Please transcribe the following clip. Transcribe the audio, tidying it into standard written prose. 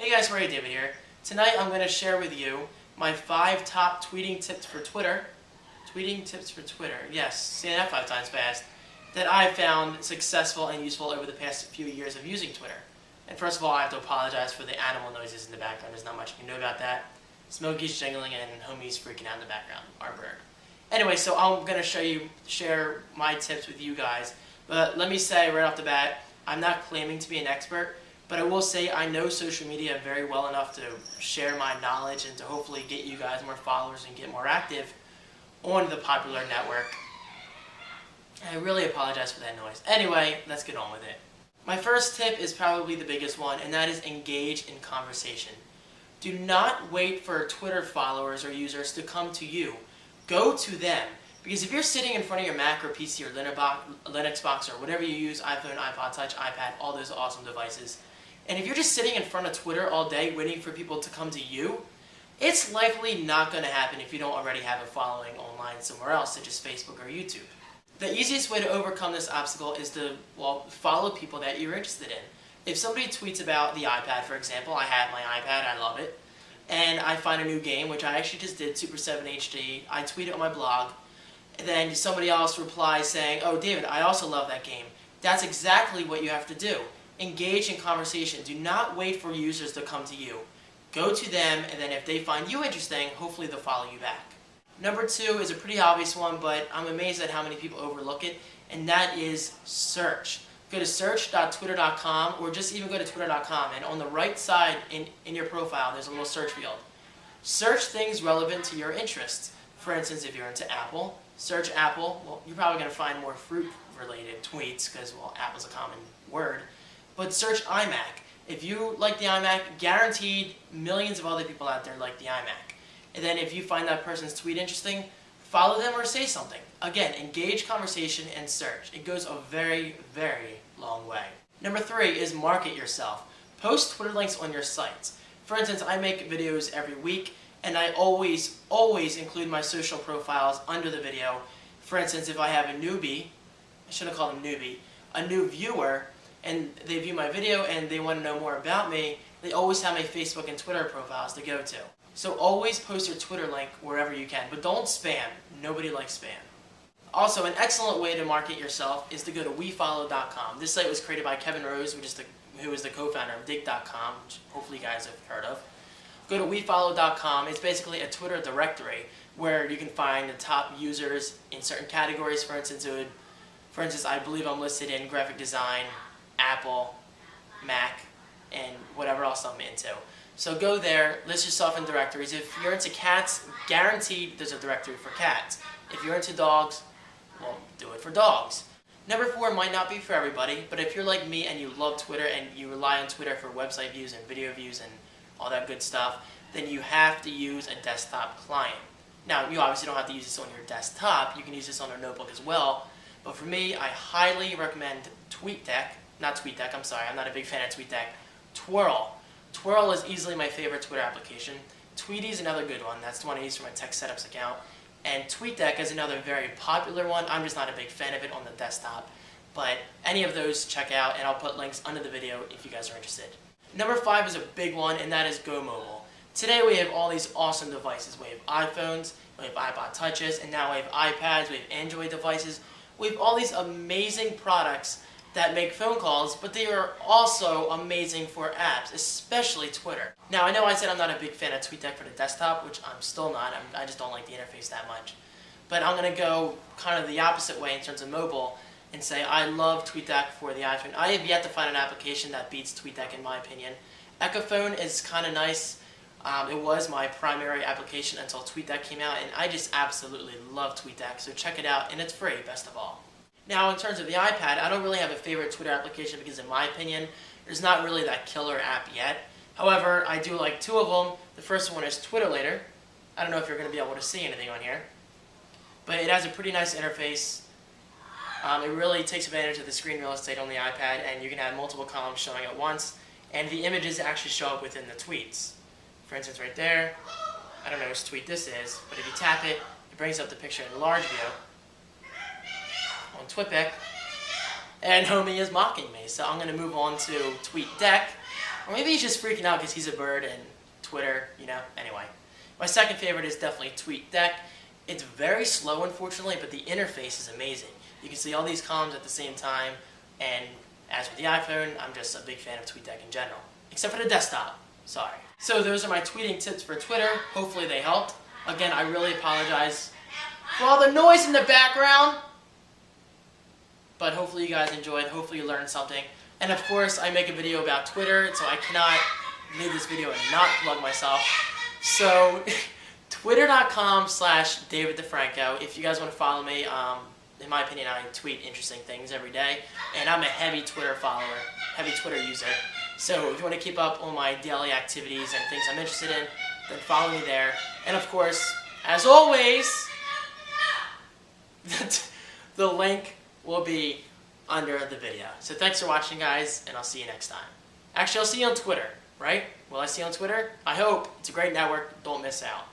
Hey guys, Ray David here. Tonight I'm going to share with you my 5 top tweeting tips for Twitter. Tweeting tips for Twitter. Yes, say that 5 times fast. That I found successful and useful over the past few years of using Twitter. And first of all, I have to apologize for the animal noises in the background. There's not much you can do about that. Smokey's jingling and Homie's freaking out in the background, our bird. Anyway, so I'm going to share my tips with you guys. But let me say right off the bat, I'm not claiming to be an expert. But I will say I know social media very well enough to share my knowledge and to hopefully get you guys more followers and get more active on the popular network. I really apologize for that noise. Anyway, let's get on with it. My first tip is probably the biggest one, and that is engage in conversation. Do not wait for Twitter followers or users to come to you. Go to them. Because if you're sitting in front of your Mac or PC or Linux box or whatever you use, iPhone, iPod Touch, iPad, all those awesome devices, and if you're just sitting in front of Twitter all day waiting for people to come to you, it's likely not going to happen if you don't already have a following online somewhere else, such as Facebook or YouTube. The easiest way to overcome this obstacle is to, follow people that you're interested in. If somebody tweets about the iPad, for example, I have my iPad, I love it, and I find a new game, which I actually just did, Super 7 HD, I tweet it on my blog, and then somebody else replies saying, "Oh, David, I also love that game." That's exactly what you have to do. Engage in conversation. Do not wait for users to come to you. Go to them, and then if they find you interesting, hopefully they'll follow you back. Number 2 is a pretty obvious one, but I'm amazed at how many people overlook it, and that is search. Go to search.twitter.com, or just even go to twitter.com, and on the right side in your profile, there's a little search field. Search things relevant to your interests. For instance, if you're into Apple, search Apple. Well, you're probably going to find more fruit-related tweets, because, Apple's a common word. But search iMac. If you like the iMac, guaranteed millions of other people out there like the iMac. And then if you find that person's tweet interesting, follow them or say something. Again, engage conversation and search. It goes a very, very long way. Number 3 is market yourself. Post Twitter links on your sites. For instance, I make videos every week, and I always include my social profiles under the video. For instance, if I have a newbie, I should have called him newbie, a new viewer, and they view my video and they want to know more about me, they always have my Facebook and Twitter profiles to go to. So always post your Twitter link wherever you can, but don't spam. Nobody likes spam. Also, an excellent way to market yourself is to go to wefollow.com. This site was created by Kevin Rose, who is the co-founder of Dig.com, which hopefully you guys have heard of. Go to wefollow.com. It's basically a Twitter directory where you can find the top users in certain categories. For instance, I believe I'm listed in graphic design, Apple, Mac, and whatever else I'm into. So go there, list yourself in directories. If you're into cats, guaranteed there's a directory for cats. If you're into dogs, well, do it for dogs. Number 4 might not be for everybody, but if you're like me and you love Twitter and you rely on Twitter for website views and video views and all that good stuff, then you have to use a desktop client. Now, you obviously don't have to use this on your desktop. You can use this on a notebook as well. But for me, I highly recommend I'm not a big fan of TweetDeck. Twirl. Twirl is easily my favorite Twitter application. Tweety is another good one. That's the one I use for my Tech Setups account. And TweetDeck is another very popular one. I'm just not a big fan of it on the desktop. But any of those, check out, and I'll put links under the video if you guys are interested. Number 5 is a big one, and that is Go Mobile. Today we have all these awesome devices. We have iPhones, we have iPod Touches, and now we have iPads, we have Android devices. We have all these amazing products that make phone calls, but they are also amazing for apps, especially Twitter. Now, I know I said I'm not a big fan of TweetDeck for the desktop, which I'm still not. I just don't like the interface that much. But I'm going to go kind of the opposite way in terms of mobile and say I love TweetDeck for the iPhone. I have yet to find an application that beats TweetDeck in my opinion. Echophone is kind of nice. It was my primary application until TweetDeck came out, and I just absolutely love TweetDeck, so check it out, and it's free, best of all. Now, in terms of the iPad, I don't really have a favorite Twitter application because, in my opinion, there's not really that killer app yet. However, I do like 2 of them. The first one is Twitter Later. I don't know if you're going to be able to see anything on here, but it has a pretty nice interface. It really takes advantage of the screen real estate on the iPad, and you can have multiple columns showing at once, and the images actually show up within the tweets. For instance, right there, I don't know which tweet this is, but if you tap it, it brings up the picture in large view on TweetDeck, and Homie is mocking me. So I'm going to move on to TweetDeck, Or maybe he's just freaking out because he's a bird and Twitter, you know? Anyway. My second favorite is definitely TweetDeck. It's very slow, unfortunately, but the interface is amazing. You can see all these columns at the same time, and as with the iPhone, I'm just a big fan of TweetDeck in general. Except for the desktop. Sorry. So those are my tweeting tips for Twitter. Hopefully they helped. Again, I really apologize for all the noise in the background. But hopefully you guys enjoyed. Hopefully you learned something. And of course, I make a video about Twitter, so I cannot leave this video and not plug myself. So, twitter.com/DavidDeFranco. If you guys want to follow me, in my opinion, I tweet interesting things every day. And I'm a heavy Twitter follower, heavy Twitter user. So if you want to keep up on my daily activities and things I'm interested in, then follow me there. And of course, as always, the link will be under the video. So thanks for watching, guys, and I'll see you next time. Actually, I'll see you on Twitter, right? Will I see you on Twitter? I hope. It's a great network. Don't miss out.